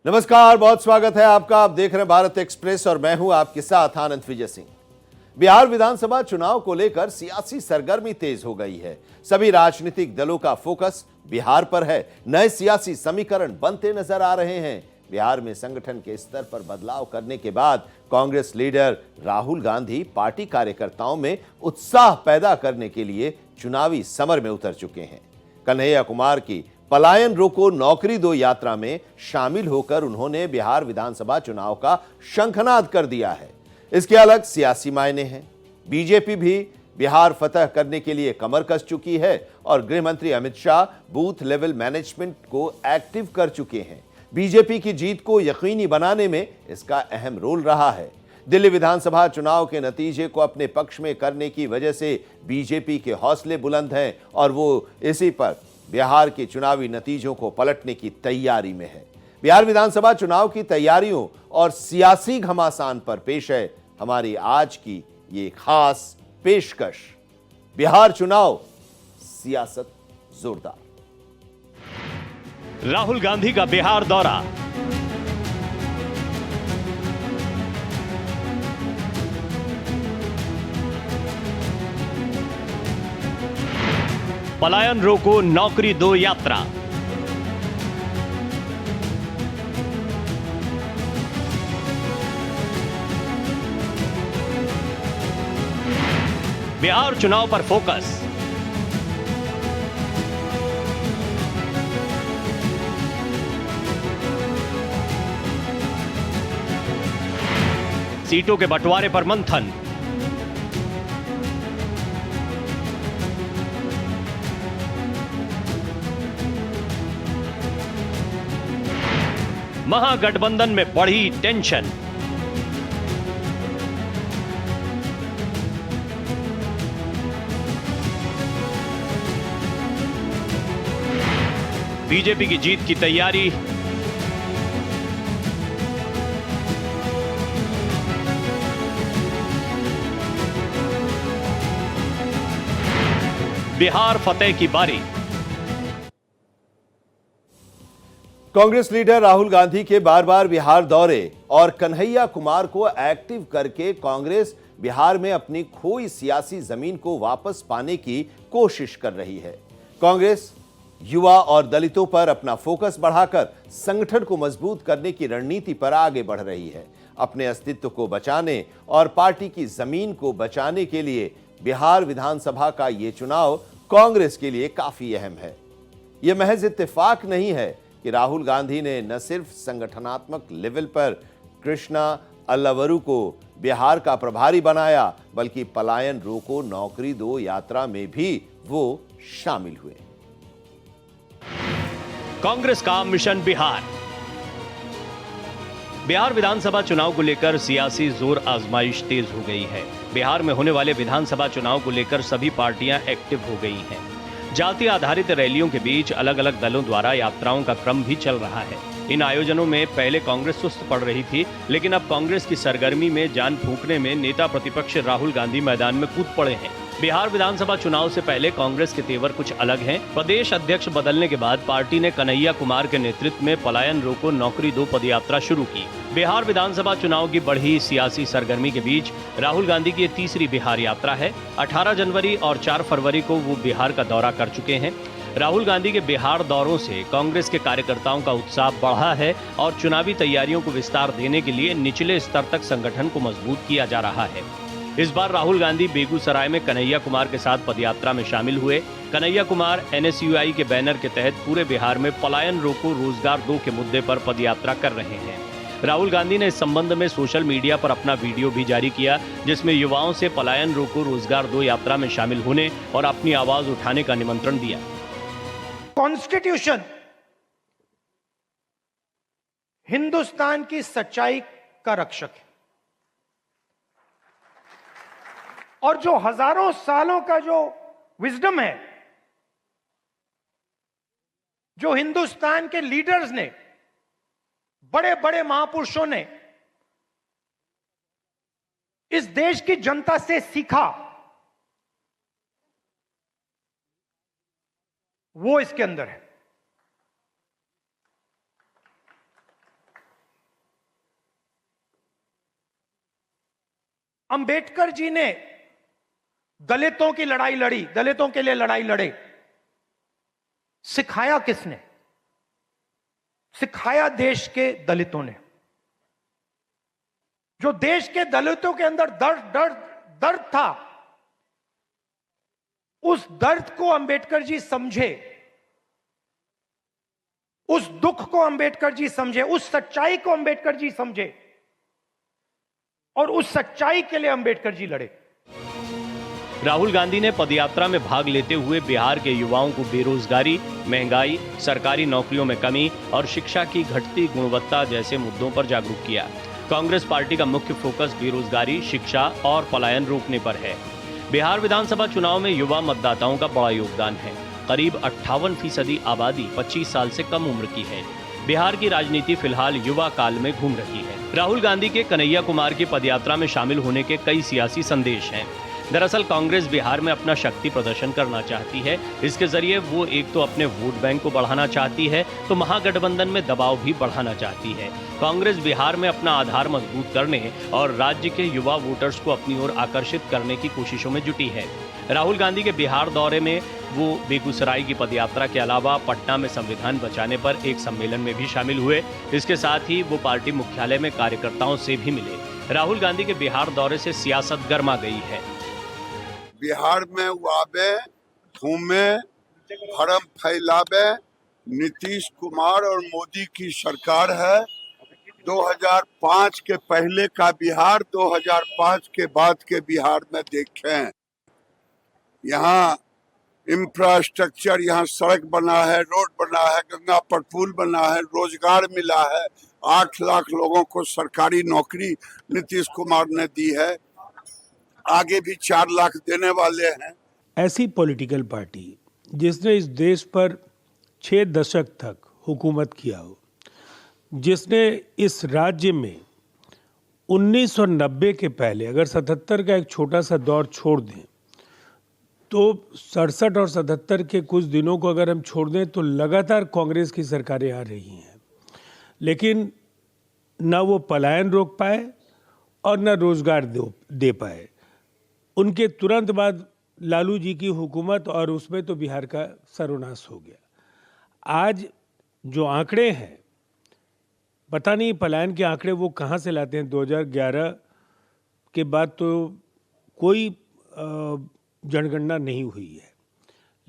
नमस्कार, बहुत स्वागत है आपका। आप देख रहे हैं भारत एक्सप्रेस और मैं हूं आपके साथ आनंद विजय सिंह। बिहार विधानसभा चुनाव को लेकर सियासी सरगर्मी तेज हो गई है। सभी राजनीतिक दलों का फोकस बिहार पर है। नए सियासी समीकरण बनते नजर आ रहे हैं। बिहार में संगठन के स्तर पर बदलाव करने के बाद कांग्रेस लीडर राहुल गांधी पार्टी कार्यकर्ताओं में उत्साह पैदा करने के लिए चुनावी समर में उतर चुके हैं। कन्हैया कुमार की पलायन रोको नौकरी दो यात्रा में शामिल होकर उन्होंने बिहार विधानसभा चुनाव का शंखनाद कर दिया है। इसके अलग सियासी मायने हैं। बीजेपी भी बिहार फतह करने के लिए कमर कस चुकी है और गृह मंत्री Amit Shah booth level management को एक्टिव कर चुके हैं। बीजेपी की जीत को यकीनी बनाने में इसका अहम रोल रहा है। दिल्ली विधानसभा चुनाव के नतीजे को अपने पक्ष में करने की वजह से बीजेपी के हौसले बुलंद हैं और वो इसी पर बिहार के चुनावी नतीजों को पलटने की तैयारी में है। बिहार विधानसभा चुनाव की तैयारियों और सियासी घमासान पर पेश है हमारी आज की ये खास पेशकश। बिहार चुनाव, सियासत जोरदार। राहुल गांधी का बिहार दौरा। पलायन रोको नौकरी दो यात्रा। बिहार चुनाव पर फोकस। सीटों के बंटवारे पर मंथन। महागठबंधन में बढ़ी टेंशन। बीजेपी की जीत की तैयारी। बिहार फतेह की बारी। कांग्रेस लीडर राहुल गांधी के बार बार बिहार दौरे और कन्हैया कुमार को एक्टिव करके कांग्रेस बिहार में अपनी खोई सियासी जमीन को वापस पाने की कोशिश कर रही है। कांग्रेस युवा और दलितों पर अपना फोकस बढ़ाकर संगठन को मजबूत करने की रणनीति पर आगे बढ़ रही है। अपने अस्तित्व को बचाने और पार्टी की जमीन को बचाने के लिए बिहार विधानसभा का यह चुनाव कांग्रेस के लिए काफी अहम है। यह महज इत्तेफाक नहीं है कि राहुल गांधी ने न सिर्फ संगठनात्मक लेवल पर कृष्णा अल्लावरू को बिहार का प्रभारी बनाया, बल्कि पलायन रोको नौकरी दो यात्रा में भी वो शामिल हुए। कांग्रेस का मिशन बिहार। बिहार विधानसभा चुनाव को लेकर सियासी जोर आजमाइश तेज हो गई है। बिहार में होने वाले विधानसभा चुनाव को लेकर सभी पार्टियां एक्टिव हो गई हैं। जाति आधारित रैलियों के बीच अलग अलग दलों द्वारा यात्राओं का क्रम भी चल रहा है। इन आयोजनों में पहले कांग्रेस सुस्त पड़ रही थी, लेकिन अब कांग्रेस की सरगर्मी में जान फूंकने में नेता प्रतिपक्ष राहुल गांधी मैदान में कूद पड़े हैं। बिहार विधानसभा चुनाव से पहले कांग्रेस के तेवर कुछ अलग हैं। प्रदेश अध्यक्ष बदलने के बाद पार्टी ने कन्हैया कुमार के नेतृत्व में पलायन रोको नौकरी दो पदयात्रा शुरू की। बिहार विधानसभा चुनाव की बढ़ी सियासी सरगर्मी के बीच राहुल गांधी की ये तीसरी बिहार यात्रा है। 18 जनवरी और 4 फरवरी को वो बिहार का दौरा कर चुके हैं। राहुल गांधी के बिहार दौरों से कांग्रेस के कार्यकर्ताओं का उत्साह बढ़ा है और चुनावी तैयारियों को विस्तार देने के लिए निचले स्तर तक संगठन को मजबूत किया जा रहा है। इस बार राहुल गांधी बेगूसराय में कन्हैया कुमार के साथ पदयात्रा में शामिल हुए। कन्हैया कुमार NSUI के बैनर के तहत पूरे बिहार में पलायन रोको रोजगार दो के मुद्दे पर पदयात्रा कर रहे हैं। राहुल गांधी ने इस संबंध में सोशल मीडिया पर अपना वीडियो भी जारी किया, जिसमें युवाओं से पलायन रोको रोजगार दो यात्रा में शामिल होने और अपनी आवाज उठाने का निमंत्रण दिया। कॉन्स्टिट्यूशन हिंदुस्तान की सच्चाई का रक्षक है और जो हजारों सालों का जो विजडम है, जो हिंदुस्तान के लीडर्स ने, बड़े बड़े महापुरुषों ने इस देश की जनता से सीखा, वो इसके अंदर है। अंबेडकर जी ने दलितों की लड़ाई लड़ी, दलितों के लिए लड़ाई लड़े। सिखाया किसने? सिखाया देश के दलितों ने। जो देश के दलितों के अंदर दर्द था, उस दर्द को अंबेडकर जी समझे, उस दुख को अंबेडकर जी समझे, उस सच्चाई को अंबेडकर जी समझे और उस सच्चाई के लिए अंबेडकर जी लड़े। राहुल गांधी ने पदयात्रा में भाग लेते हुए बिहार के युवाओं को बेरोजगारी, महंगाई, सरकारी नौकरियों में कमी और शिक्षा की घटती गुणवत्ता जैसे मुद्दों पर जागरूक किया। कांग्रेस पार्टी का मुख्य फोकस बेरोजगारी, शिक्षा और पलायन रोकने पर है। बिहार विधानसभा चुनाव में युवा मतदाताओं का बड़ा योगदान है। करीब 58% आबादी 25 साल से कम उम्र की है। बिहार की राजनीति फिलहाल युवा काल में घूम रही है। राहुल गांधी के कन्हैया कुमार की पदयात्रा में शामिल होने के कई सियासी संदेश हैं। दरअसल कांग्रेस बिहार में अपना शक्ति प्रदर्शन करना चाहती है। इसके जरिए वो एक तो अपने वोट बैंक को बढ़ाना चाहती है, तो महागठबंधन में दबाव भी बढ़ाना चाहती है। कांग्रेस बिहार में अपना आधार मजबूत करने और राज्य के युवा वोटर्स को अपनी ओर आकर्षित करने की कोशिशों में जुटी है। राहुल गांधी के बिहार दौरे में वो बेगूसराय की पदयात्रा के अलावा पटना में संविधान बचाने पर एक सम्मेलन में भी शामिल हुए। इसके साथ ही वो पार्टी मुख्यालय में कार्यकर्ताओं से भी मिले। राहुल गांधी के बिहार दौरे से सियासत गर्मा गई है। बिहार में वाबे घूमे, भरम फैलावे, नीतीश कुमार और मोदी की सरकार है। 2005 के पहले का बिहार, 2005 के बाद के बिहार में देखें, यहाँ इंफ्रास्ट्रक्चर, यहाँ सड़क बना है, रोड बना है, गंगा पर पुल बना है, रोजगार मिला है, 8 लाख लोगों को सरकारी नौकरी नीतीश कुमार ने दी है, आगे भी 4 लाख देने वाले हैं। ऐसी पॉलिटिकल पार्टी जिसने इस देश पर 6 दशक तक हुकूमत किया हो, जिसने इस राज्य में 1990 के पहले, अगर 77 का एक छोटा सा दौर छोड़ दें, तो 67 और 77 के कुछ दिनों को अगर हम छोड़ दें तो लगातार कांग्रेस की सरकारें आ रही हैं, लेकिन ना वो पलायन रोक पाए और ना रोजगार दे पाए। उनके तुरंत बाद लालू जी की हुकूमत, और उसमें तो बिहार का सर्वनाश हो गया। आज जो आंकड़े हैं, पता नहीं पलायन के आंकड़े वो कहाँ से लाते हैं। 2011 के बाद तो कोई जनगणना नहीं हुई है,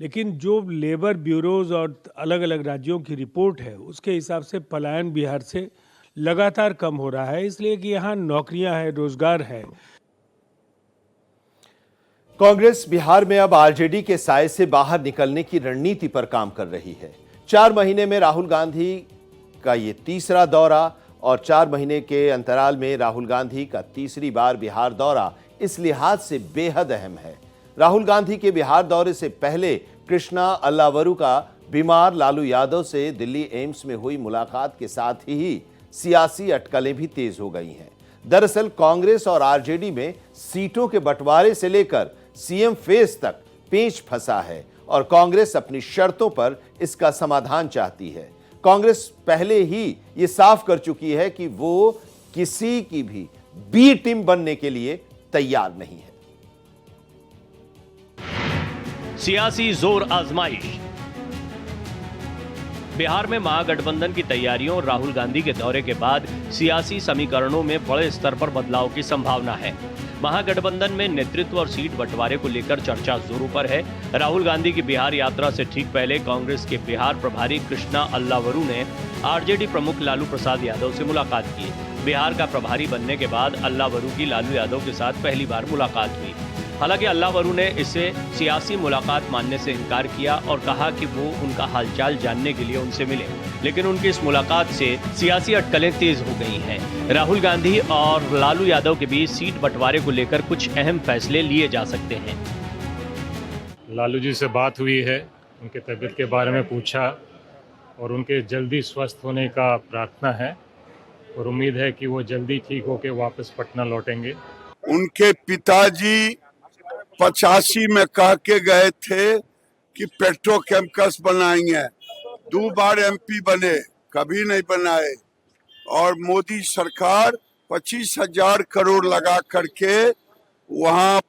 लेकिन जो लेबर ब्यूरोज और अलग अलग राज्यों की रिपोर्ट है, उसके हिसाब से पलायन बिहार से लगातार कम हो रहा है, इसलिए कि यहाँ नौकरियां हैं, रोजगार है। कांग्रेस बिहार में अब आरजेडी के साए से बाहर निकलने की रणनीति पर काम कर रही है। 4 महीने में राहुल गांधी का ये तीसरा दौरा और 4 महीने के अंतराल में राहुल गांधी का तीसरी बार बिहार दौरा इस लिहाज से बेहद अहम है। राहुल गांधी के बिहार दौरे से पहले कृष्णा अल्लावरू का बीमार लालू यादव से दिल्ली एम्स में हुई मुलाकात के साथ ही सियासी अटकलें भी तेज हो गई हैं। दरअसल कांग्रेस और आरजेडी में सीटों के बंटवारे से लेकर सीएम फेस तक पेच फंसा है और कांग्रेस अपनी शर्तों पर इसका समाधान चाहती है। कांग्रेस पहले ही ये साफ कर चुकी है कि वो किसी की भी बी टीम बनने के लिए तैयार नहीं है। सियासी जोर आजमाइश। बिहार में महागठबंधन की तैयारियों और राहुल गांधी के दौरे के बाद सियासी समीकरणों में बड़े स्तर पर बदलाव की संभावना है। महागठबंधन में नेतृत्व और सीट बंटवारे को लेकर चर्चा जोरों पर है। राहुल गांधी की बिहार यात्रा से ठीक पहले कांग्रेस के बिहार प्रभारी कृष्णा अल्लावरू ने आरजेडी प्रमुख लालू प्रसाद यादव से मुलाकात की। बिहार का प्रभारी बनने के बाद अल्लावरू की लालू यादव के साथ पहली बार मुलाकात हुई। हालांकि अल्लावरू ने इसे सियासी मुलाकात मानने से इनकार किया और कहा कि वो उनका हालचाल जानने के लिए उनसे मिले, लेकिन उनकी इस मुलाकात से सियासी अटकलें तेज हो गई हैं। राहुल गांधी और लालू यादव के बीच सीट बंटवारे को लेकर कुछ अहम फैसले लिए जा सकते हैं। लालू जी से बात हुई है, उनके तबीयत के बारे में पूछा और उनके जल्दी स्वस्थ होने का प्रार्थना है और उम्मीद है कि वो जल्दी ठीक होकर वापस पटना लौटेंगे। उनके पिताजी 85 में कह के गए थे कि पेट्रोकेमिकल्स बनाएंगे, 2 बार एमपी बने, कभी नहीं बनाए। और मोदी सरकार 25,000 करोड़ लगा करके वहाँ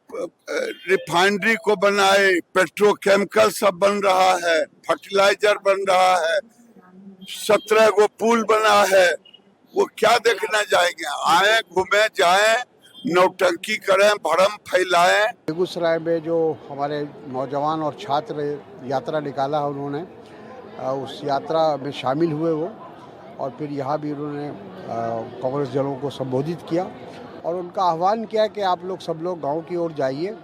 रिफाइनरी को बनाए, पेट्रोकेमिकल सब बन रहा है, फर्टिलाइजर बन रहा है, 17 गो पुल बना है। वो क्या देखना जाएंगे? आए, घूमे, जाएं, नौटंकी करें, भरम फैलाएं। बेगूसराय में जो हमारे नौजवान और छात्र यात्रा निकाला है, उन्होंने उस यात्रा में शामिल हुए वो, और फिर यहाँ भी उन्होंने कांग्रेस दलों को संबोधित किया और उनका आह्वान किया कि आप लोग सब लोग गांव की ओर जाइए,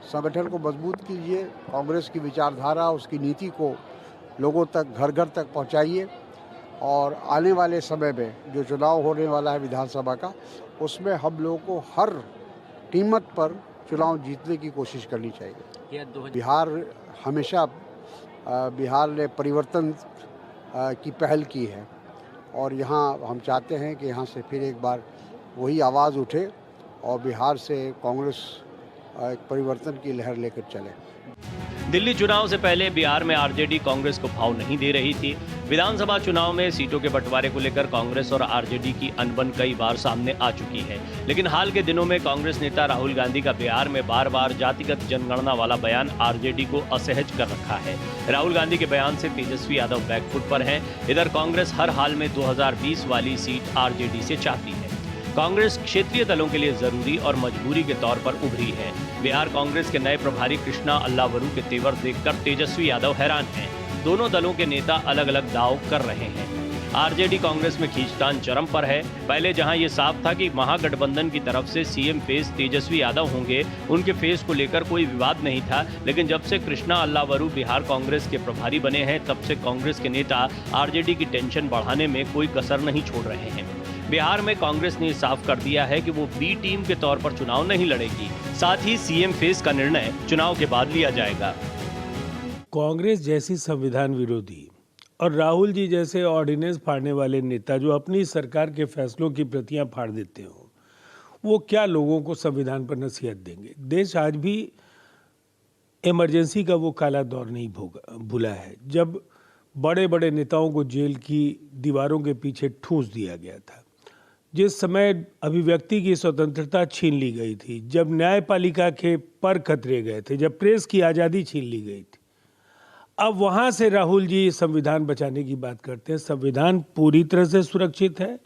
संगठन को मजबूत कीजिए, कांग्रेस की विचारधारा, उसकी नीति को लोगों तक, घर घर तक पहुँचाइए, और आने वाले समय में जो चुनाव होने वाला है विधानसभा का, उसमें हम लोगों को हर कीमत पर चुनाव जीतने की कोशिश करनी चाहिए। बिहार हमेशा बिहार ने परिवर्तन की पहल की है और यहाँ हम चाहते हैं कि यहाँ से फिर एक बार वही आवाज़ उठे और बिहार से कांग्रेस एक परिवर्तन की लहर लेकर चले। दिल्ली चुनाव से पहले बिहार में आरजेडी कांग्रेस को भाव नहीं दे रही थी। विधानसभा चुनाव में सीटों के बंटवारे को लेकर कांग्रेस और आरजेडी की अनबन कई बार सामने आ चुकी है, लेकिन हाल के दिनों में कांग्रेस नेता राहुल गांधी का बिहार में बार बार जातिगत जनगणना वाला बयान आरजेडी को असहज कर रखा है। राहुल गांधी के बयान से तेजस्वी यादव बैकफुट पर हैं। इधर कांग्रेस हर हाल में 2020 वाली सीट आरजेडी से चाहती है। कांग्रेस क्षेत्रीय दलों के लिए जरूरी और मजबूरी के तौर पर उभरी है। बिहार कांग्रेस के नए प्रभारी कृष्णा अल्लावरू के तेवर देखकर तेजस्वी यादव हैरान हैं। दोनों दलों के नेता अलग अलग दाव कर रहे हैं। आरजेडी कांग्रेस में खींचतान चरम पर है। पहले जहां ये साफ था कि महागठबंधन की तरफ से सीएम फेस तेजस्वी यादव होंगे, उनके फेस को लेकर कोई विवाद नहीं था, लेकिन जब से कृष्णा अल्लावरू बिहार कांग्रेस के प्रभारी बने हैं, तब से कांग्रेस के नेता आरजेडी की टेंशन बढ़ाने में कोई कसर नहीं छोड़ रहे हैं। बिहार में कांग्रेस ने साफ कर दिया है कि वो बी टीम के तौर पर चुनाव नहीं लड़ेगी। साथ ही सीएम फेस का निर्णय चुनाव के बाद लिया जाएगा। कांग्रेस जैसी संविधान विरोधी और राहुल जी जैसे ऑर्डिनेंस फाड़ने वाले नेता जो अपनी सरकार के फैसलों की प्रतियां फाड़ देते हो, वो क्या लोगों को संविधान पर नसीहत देंगे? देश आज भी इमरजेंसी का वो काला दौर नहीं भूला है, जब बड़े बड़े नेताओं को जेल की दीवारों के पीछे ठूंस दिया गया था, जिस समय अभिव्यक्ति की स्वतंत्रता छीन ली गई थी, जब न्यायपालिका के पर खतरे गए थे, जब प्रेस की आज़ादी छीन ली गई थी। अब वहाँ से राहुल जी संविधान बचाने की बात करते हैं। संविधान पूरी तरह से सुरक्षित है,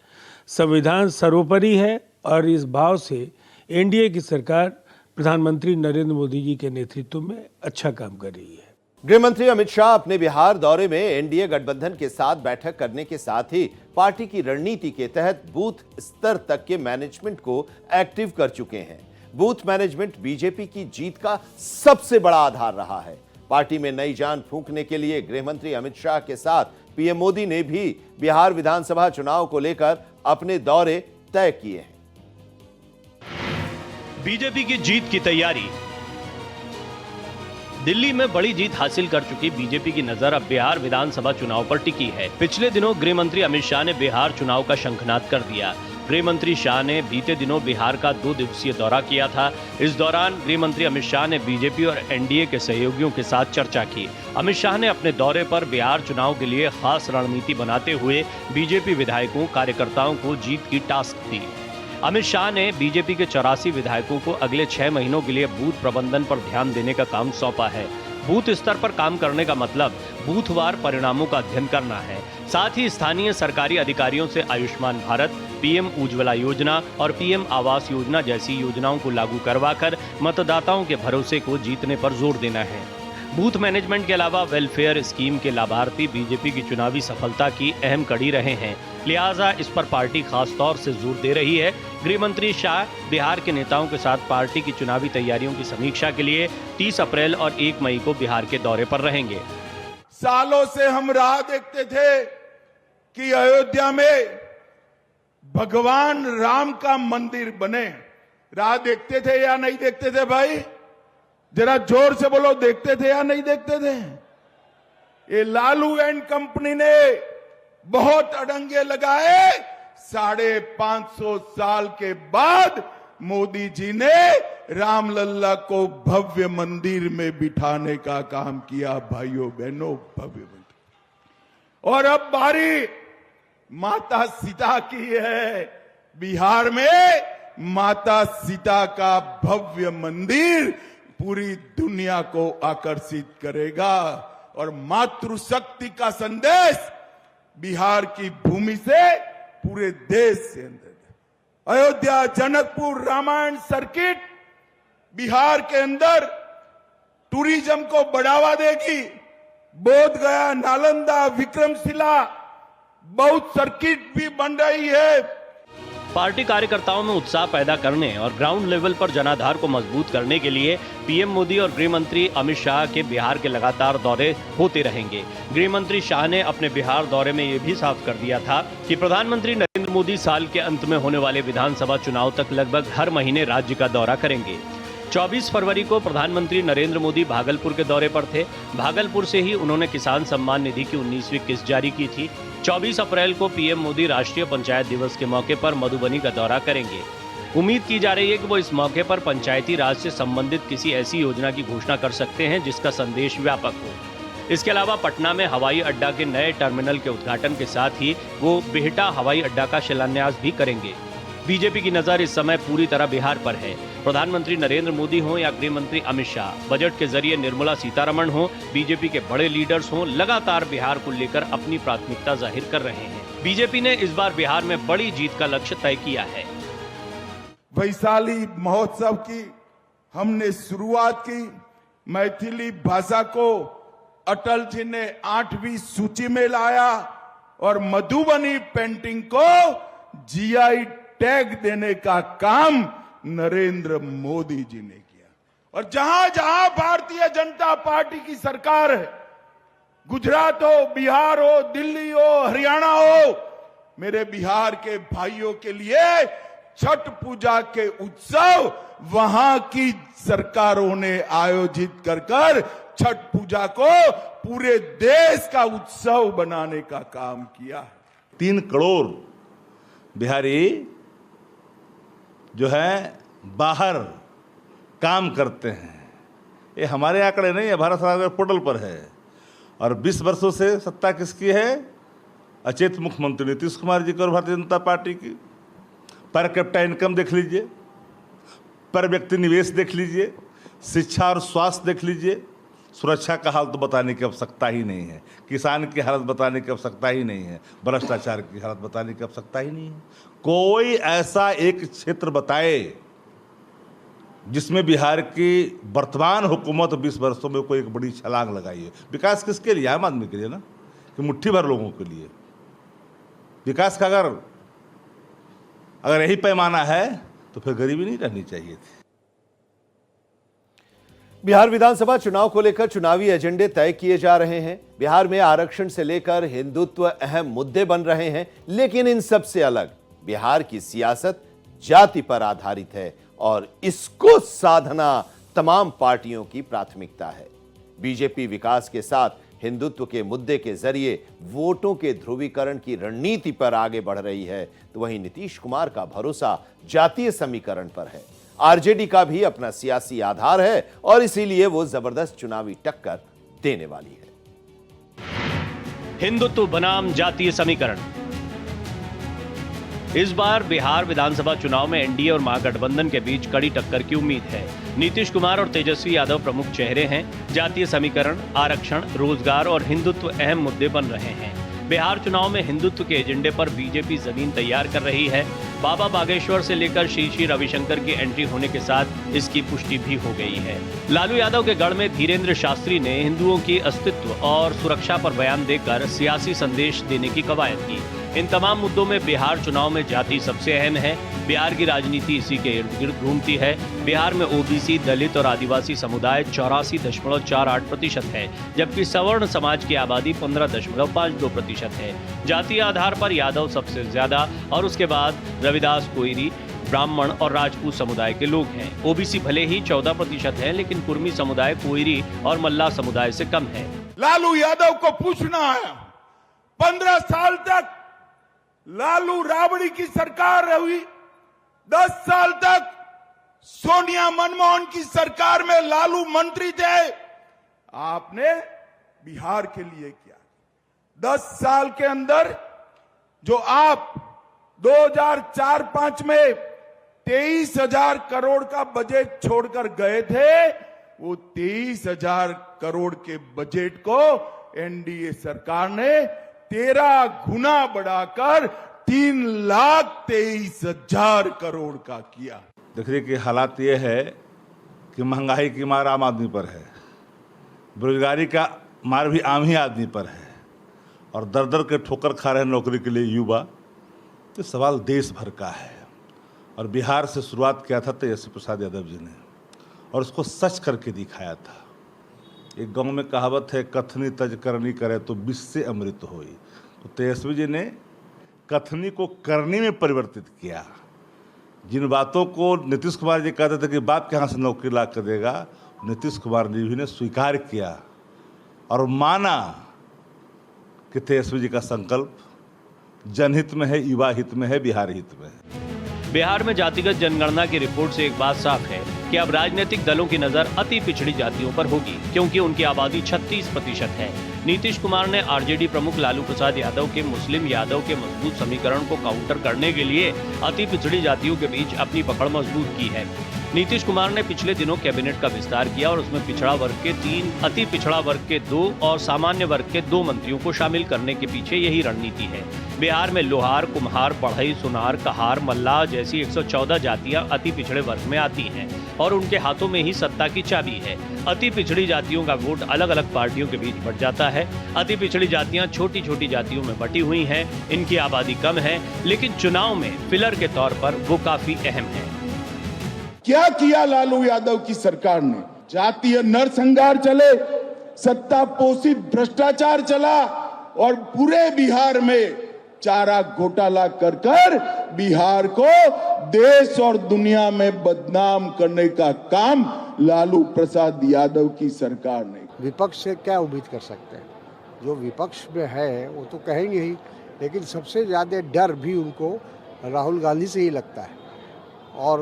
संविधान सर्वोपरि है, और इस भाव से एनडीए की सरकार प्रधानमंत्री नरेंद्र मोदी जी के नेतृत्व में अच्छा काम कर रही है। गृह मंत्री अमित शाह अपने बिहार दौरे में एनडीए गठबंधन के साथ बैठक करने के साथ ही पार्टी की रणनीति के तहत बूथ स्तर तक के मैनेजमेंट को एक्टिव कर चुके हैं। बूथ मैनेजमेंट बीजेपी की जीत का सबसे बड़ा आधार रहा है। पार्टी में नई जान फूंकने के लिए गृह मंत्री अमित शाह के साथ पीएम मोदी ने भी बिहार विधानसभा चुनाव को लेकर अपने दौरे तय किए हैं। बीजेपी की जीत की तैयारी। दिल्ली में बड़ी जीत हासिल कर चुकी बीजेपी की नजर अब बिहार विधानसभा चुनाव पर टिकी है। पिछले दिनों गृह मंत्री अमित शाह ने बिहार चुनाव का शंखनाद कर दिया। गृह मंत्री शाह ने बीते दिनों बिहार का 2 दिवसीय दौरा किया था। इस दौरान गृह मंत्री अमित शाह ने बीजेपी और एनडीए के सहयोगियों के साथ चर्चा की। अमित शाह ने अपने दौरे पर बिहार चुनाव के लिए खास रणनीति बनाते हुए बीजेपी विधायकों, कार्यकर्ताओं को जीत की टास्क दी। अमित शाह ने बीजेपी के 84 विधायकों को अगले 6 महीनों के लिए बूथ प्रबंधन पर ध्यान देने का काम सौंपा है। बूथ स्तर पर काम करने का मतलब बूथवार परिणामों का अध्ययन करना है। साथ ही स्थानीय सरकारी अधिकारियों से आयुष्मान भारत, पीएम उज्ज्वला योजना और पीएम आवास योजना जैसी योजनाओं को लागू करवाकर मतदाताओं के भरोसे को जीतने पर जोर देना है। बूथ मैनेजमेंट के अलावा वेलफेयर स्कीम के लाभार्थी बीजेपी की चुनावी सफलता की अहम कड़ी रहे हैं, लिहाजा इस पर पार्टी खास तौर से जोर दे रही है। गृह मंत्री शाह बिहार के नेताओं के साथ पार्टी की चुनावी तैयारियों की समीक्षा के लिए 30 अप्रैल और 1 मई को बिहार के दौरे पर रहेंगे। सालों से हम राह देखते थे कि अयोध्या में भगवान राम का मंदिर बने। राह देखते थे या नहीं देखते थे भाई? जरा जोर से बोलो, देखते थे या नहीं देखते थे? ये लालू एंड कंपनी ने बहुत अड़ंगे लगाए। 550 साल के बाद मोदी जी ने रामलल्ला को भव्य मंदिर में बिठाने का काम किया। भाइयों बहनों, भव्य मंदिर। और अब बारी माता सीता की है। बिहार में माता सीता का भव्य मंदिर पूरी दुनिया को आकर्षित करेगा और मातृशक्ति का संदेश बिहार की भूमि से पूरे देश से अंदर। अयोध्या, जनकपुर, रामायण सर्किट बिहार के अंदर टूरिज्म को बढ़ावा देगी। बोध गया, नालंदा, विक्रमशिला बहुत सर्किट भी बन रही है। पार्टी कार्यकर्ताओं में उत्साह पैदा करने और ग्राउंड लेवल पर जनाधार को मजबूत करने के लिए पीएम मोदी और गृह मंत्री अमित शाह के बिहार के लगातार दौरे होते रहेंगे। गृह मंत्री शाह ने अपने बिहार दौरे में ये भी साफ कर दिया था कि प्रधानमंत्री नरेंद्र मोदी साल के अंत में होने वाले विधानसभा चुनाव तक लगभग हर महीने राज्य का दौरा करेंगे। 24 फरवरी को प्रधानमंत्री नरेंद्र मोदी भागलपुर के दौरे पर थे। भागलपुर से ही उन्होंने किसान सम्मान निधि की 19वीं किस्त जारी की थी। 24 अप्रैल को पीएम मोदी राष्ट्रीय पंचायत दिवस के मौके पर मधुबनी का दौरा करेंगे। उम्मीद की जा रही है कि वो इस मौके पर पंचायती राज से संबंधित किसी ऐसी योजना की घोषणा कर सकते हैं जिसका संदेश व्यापक हो। इसके अलावा पटना में हवाई अड्डा के नए टर्मिनल के उद्घाटन के साथ ही वो बिहटा हवाई अड्डा का शिलान्यास भी करेंगे। बीजेपी की नजर इस समय पूरी तरह बिहार पर है। प्रधानमंत्री नरेंद्र मोदी हों या गृह मंत्री अमित शाह, बजट के जरिए निर्मला सीतारमण हों, बीजेपी के बड़े लीडर्स हों, लगातार बिहार को लेकर अपनी प्राथमिकता जाहिर कर रहे हैं। बीजेपी ने इस बार बिहार में बड़ी जीत का लक्ष्य तय किया है। वैशाली महोत्सव की हमने शुरुआत की। मैथिली भाषा को अटल जी ने 8वीं सूची में लाया और मधुबनी पेंटिंग को जीआई टैग देने का काम नरेंद्र मोदी जी ने किया। और जहां जहां भारतीय जनता पार्टी की सरकार है, गुजरात हो, बिहार हो, दिल्ली हो, हरियाणा हो, मेरे बिहार के भाइयों के लिए छठ पूजा के उत्सव वहां की सरकारों ने आयोजित कर छठ पूजा को पूरे देश का उत्सव बनाने का काम किया है। 3 करोड़ बिहारी जो है बाहर काम करते हैं। ये हमारे आंकड़े नहीं है, भारत सरकार के पोर्टल पर है। और 20 वर्षों से सत्ता किसकी है? अचेत मुख्यमंत्री नीतीश कुमार जी की और भारतीय जनता पार्टी की। पर कैपिटा इनकम देख लीजिए, पर व्यक्ति निवेश देख लीजिए, शिक्षा और स्वास्थ्य देख लीजिए। सुरक्षा का हाल तो बताने की आवश्यकता ही नहीं है, किसान की हालत बताने की आवश्यकता ही नहीं है, भ्रष्टाचार की हालत बताने की आवश्यकता ही नहीं है। कोई ऐसा एक क्षेत्र बताए जिसमें बिहार की वर्तमान हुकूमत 20 वर्षों में कोई एक बड़ी छलांग लगाई है। विकास किसके लिए? आम आदमी के लिए ना, कि मुट्ठी भर लोगों के लिए। विकास का अगर यही पैमाना है तो फिर गरीबी नहीं रहनी चाहिए थी। बिहार विधानसभा चुनाव को लेकर चुनावी एजेंडे तय किए जा रहे हैं। बिहार में आरक्षण से लेकर हिंदुत्व अहम मुद्दे बन रहे हैं, लेकिन इन सब से अलग बिहार की सियासत जाति पर आधारित है और इसको साधना तमाम पार्टियों की प्राथमिकता है। बीजेपी विकास के साथ हिंदुत्व के मुद्दे के जरिए वोटों के ध्रुवीकरण की रणनीति पर आगे बढ़ रही है, तो वहीं नीतीश कुमार का भरोसा जातीय समीकरण पर है। आरजेडी का भी अपना सियासी आधार है और इसीलिए वो जबरदस्त चुनावी टक्कर देने वाली है। हिंदुत्व बनाम जातीय समीकरण। इस बार बिहार विधानसभा चुनाव में एनडीए और महागठबंधन के बीच कड़ी टक्कर की उम्मीद है। नीतीश कुमार और तेजस्वी यादव प्रमुख चेहरे हैं। जातीय समीकरण, आरक्षण, रोजगार और हिंदुत्व अहम मुद्दे बन रहे हैं। बिहार चुनाव में हिंदुत्व के एजेंडे पर बीजेपी जमीन तैयार कर रही है। बाबा बागेश्वर से लेकर श्री रविशंकर की एंट्री होने के साथ इसकी पुष्टि भी हो गई है। लालू यादव के गढ़ में धीरेन्द्र शास्त्री ने हिंदुओं की अस्तित्व और सुरक्षा पर बयान देकर सियासी संदेश देने की कवायद की। इन तमाम मुद्दों में बिहार चुनाव में जाति सबसे अहम है। बिहार की राजनीति इसी के इर्द गिर्द घूमती है। बिहार में ओबीसी, दलित और आदिवासी समुदाय 84.48% है, जबकि सवर्ण समाज की आबादी 15.52% है। जातीय आधार पर यादव सबसे ज्यादा और उसके बाद रविदास, कोईरी, ब्राह्मण और राजपूत समुदाय के लोग हैं। ओबीसी भले ही 14% है, लेकिन कुर्मी समुदाय, कोईरी और मल्लाह समुदाय से कम है। लालू यादव को पूछना है, 15 साल तक लालू राबड़ी की सरकार रही, 10 साल तक सोनिया मनमोहन की सरकार में लालू मंत्री थे। आपने बिहार के लिए किया। 10 साल के अंदर जो आप 2004-5 में 23,000 करोड़ का बजट छोड़कर गए थे, वो 23,000 करोड़ के बजट को एनडीए सरकार ने 13 गुना बढ़ाकर 3,23,000 करोड़ का किया। देखिए कि हालात ये है कि महंगाई की मार आम आदमी पर है, बेरोजगारी का मार भी आम ही आदमी पर है, और दर दर के ठोकर खा रहे नौकरी के लिए युवा। तो सवाल देश भर का है, और बिहार से शुरुआत किया था तेजस्वी प्रसाद यादव जी ने, और उसको सच करके दिखाया था। एक गांव में कहावत है, कथनी तज करनी करे तो विष से अमृत होई। तो तेजस्वी जी ने कथनी को करनी में परिवर्तित किया। जिन बातों को नीतीश कुमार जी कहते थे कि बाप के यहाँ से नौकरी ला कर देगा, नीतीश कुमार जी ने स्वीकार किया और माना कि तेजस्वी जी का संकल्प जनहित में है, युवा हित में है, बिहार हित में है। बिहार में जातिगत जनगणना की रिपोर्ट से एक बात साफ है कि अब राजनीतिक दलों की नजर अति पिछड़ी जातियों पर होगी, क्योंकि उनकी आबादी 36% है। नीतीश कुमार ने आरजेडी प्रमुख लालू प्रसाद यादव के मुस्लिम यादव के मजबूत समीकरण को काउंटर करने के लिए अति पिछड़ी जातियों के बीच अपनी पकड़ मजबूत की है। नीतीश कुमार ने पिछले दिनों कैबिनेट का विस्तार किया और उसमें पिछड़ा वर्ग के 3, अति पिछड़ा वर्ग के 2 और सामान्य वर्ग के 2 मंत्रियों को शामिल करने के पीछे यही रणनीति है। बिहार में लोहार, कुम्हार, बढ़ई, सुनार, कहार, मल्लाह जैसी 114 जातियां अति पिछड़े वर्ग में आती हैं और उनके हाथों में ही सत्ता की चाबी है। अति पिछड़ी जातियों का वोट अलग अलग पार्टियों के बीच बंट जाता है। अति पिछड़ी जातियां छोटी छोटी जातियों में बटी हुई हैं, इनकी आबादी कम है, लेकिन चुनाव में फिलर के तौर पर वो काफी अहम है। क्या किया लालू यादव की सरकार ने? जातीय नरसंहार चले, सत्ता पोषित भ्रष्टाचार चला और पूरे बिहार में चारा घोटाला कर बिहार को देश और दुनिया में बदनाम करने का काम लालू प्रसाद यादव की सरकार ने। विपक्ष से क्या उम्मीद कर सकते हैं? जो विपक्ष में है वो तो कहेंगे ही, लेकिन सबसे ज़्यादा डर भी उनको राहुल गांधी से ही लगता है, और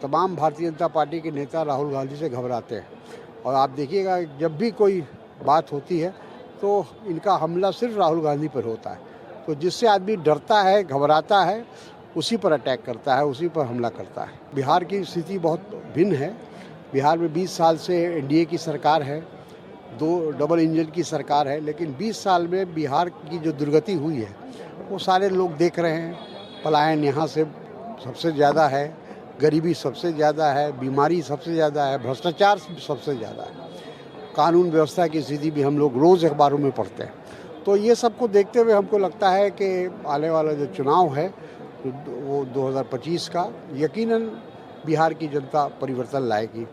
तमाम भारतीय जनता पार्टी के नेता राहुल गांधी से घबराते हैं। और आप देखिएगा जब भी कोई बात होती है तो इनका हमला सिर्फ राहुल गांधी पर होता है। तो जिससे आदमी डरता है, घबराता है, उसी पर अटैक करता है, उसी पर हमला करता है। बिहार की स्थिति बहुत भिन्न है। बिहार में 20 साल से एनडीए की सरकार है, 2 डबल इंजन की सरकार है, लेकिन 20 साल में बिहार की जो दुर्गति हुई है वो सारे लोग देख रहे हैं। पलायन यहाँ से सबसे ज़्यादा है, गरीबी सबसे ज़्यादा है, बीमारी सबसे ज़्यादा है, भ्रष्टाचार सबसे ज़्यादा है, कानून व्यवस्था की स्थिति भी हम लोग रोज़ अखबारों में पढ़ते हैं। तो ये सब को देखते हुए हमको लगता है कि आने वाला जो चुनाव है वो 2025 का यकीनन बिहार की जनता परिवर्तन लाएगी।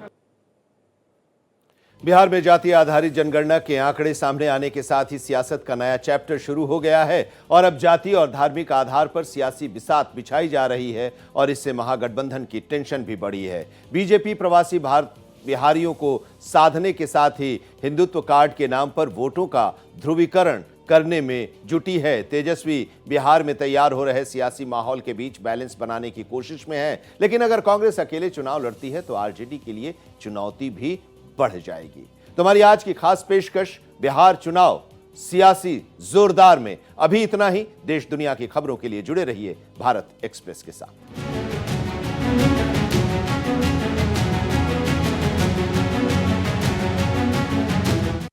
बिहार में जाति आधारित जनगणना के आंकड़े सामने आने के साथ ही सियासत का नया चैप्टर शुरू हो गया है और अब जाति और धार्मिक आधार पर सियासी बिसात बिछाई जा रही है और इससे महागठबंधन की टेंशन भी बढ़ी है। बीजेपी प्रवासी बिहारियों को साधने के साथ ही हिंदुत्व कार्ड के नाम पर वोटों का ध्रुवीकरण करने में जुटी है। तेजस्वी बिहार में तैयार हो रहे सियासी माहौल के बीच बैलेंस बनाने की कोशिश में है, लेकिन अगर कांग्रेस अकेले चुनाव लड़ती है तो आरजेडी के लिए चुनौती भी बढ़ जाएगी। तो हमारी आज की खास पेशकश बिहार चुनाव सियासी जोरदार में अभी इतना ही। देश दुनिया की खबरों के लिए जुड़े रहिए भारत एक्सप्रेस के साथ।